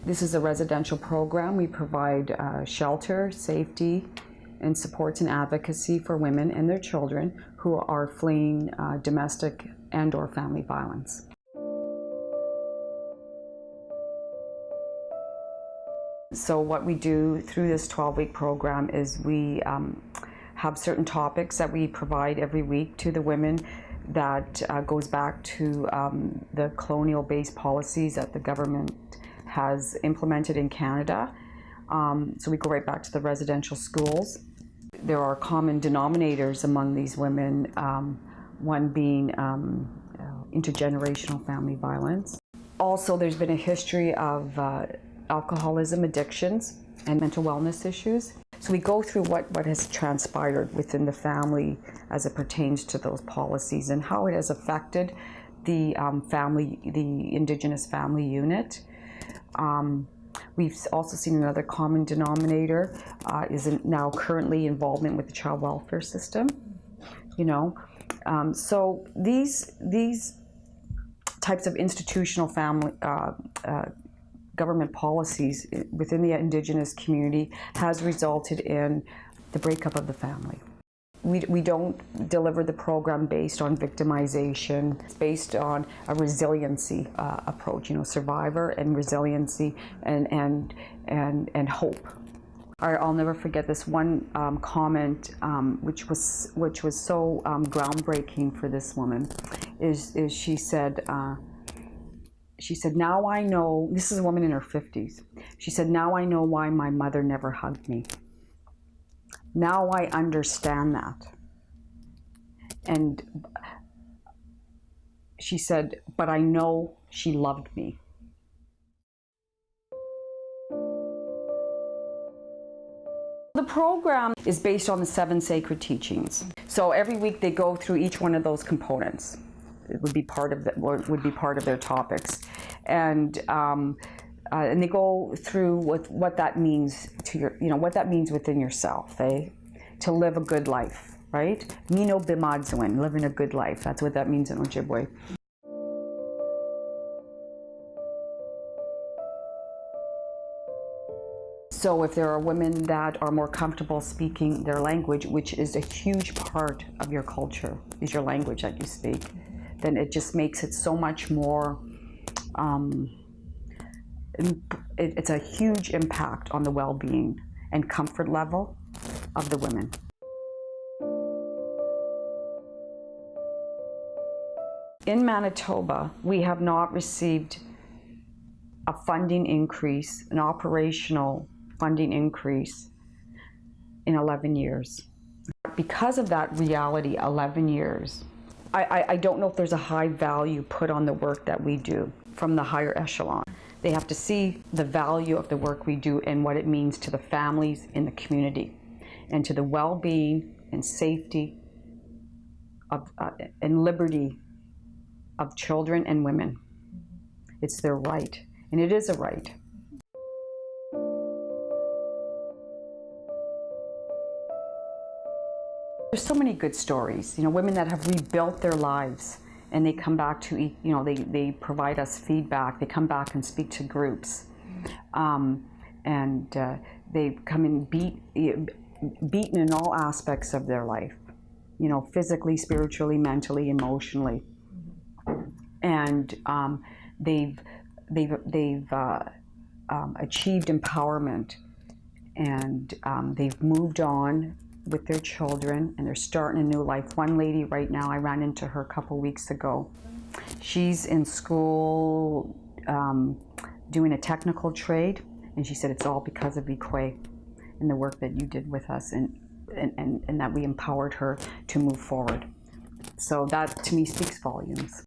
This is a residential program. We provide shelter, safety, and supports and advocacy for women and their children who are fleeing domestic and/or family violence. So what we do through this 12-week program is we have certain topics that we provide every week to the women that goes back to the colonial-based policies that the government has implemented in Canada. So we go right back to the residential schools. There are common denominators among these women, one being intergenerational family violence. Also, there's been a history of alcoholism, addictions, and mental wellness issues. So we go through what has transpired within the family as it pertains to those policies and how it has affected the Indigenous family unit. We've also seen another common denominator is now currently involvement with the child welfare system. So these types of institutional family government policies within the Indigenous community has resulted in the breakup of the family. We don't deliver the program based on victimization. It's based on a resiliency approach, survivor and resiliency and hope. I'll never forget this one comment, which was so groundbreaking for this woman. Is she said, now I know, this is a woman in her 50s. She said, now I know why my mother never hugged me. Now I understand that. And she said, but I know she loved me. The program is based on the 7 sacred teachings. So every week they go through each one of those components. It would be part of their topics, and they go through what that means to what that means within yourself, to live a good life, right? Mino Widdjiitiwin, living a good life. That's what that means in Ojibway. So if there are women that are more comfortable speaking their language, which is a huge part of your culture, is your language that you speak, then it just makes it so much more, it's a huge impact on the well-being and comfort level of the women. In Manitoba, we have not received a funding increase, an operational funding increase in 11 years. Because of that reality, 11 years, I don't know if there's a high value put on the work that we do from the higher echelon. They have to see the value of the work we do and what it means to the families in the community and to the well-being and safety of, and liberty of children and women. It's their right, and it is a right. There's so many good stories, women that have rebuilt their lives and they come back to, they provide us feedback, they come back and speak to groups. And they come in beaten in all aspects of their life, physically, spiritually, mentally, emotionally. And they've achieved empowerment, and they've moved on with their children, and they're starting a new life. One lady right now, I ran into her a couple weeks ago. She's in school doing a technical trade, and she said it's all because of Ikwe and the work that you did with us, and that we empowered her to move forward. So that to me speaks volumes.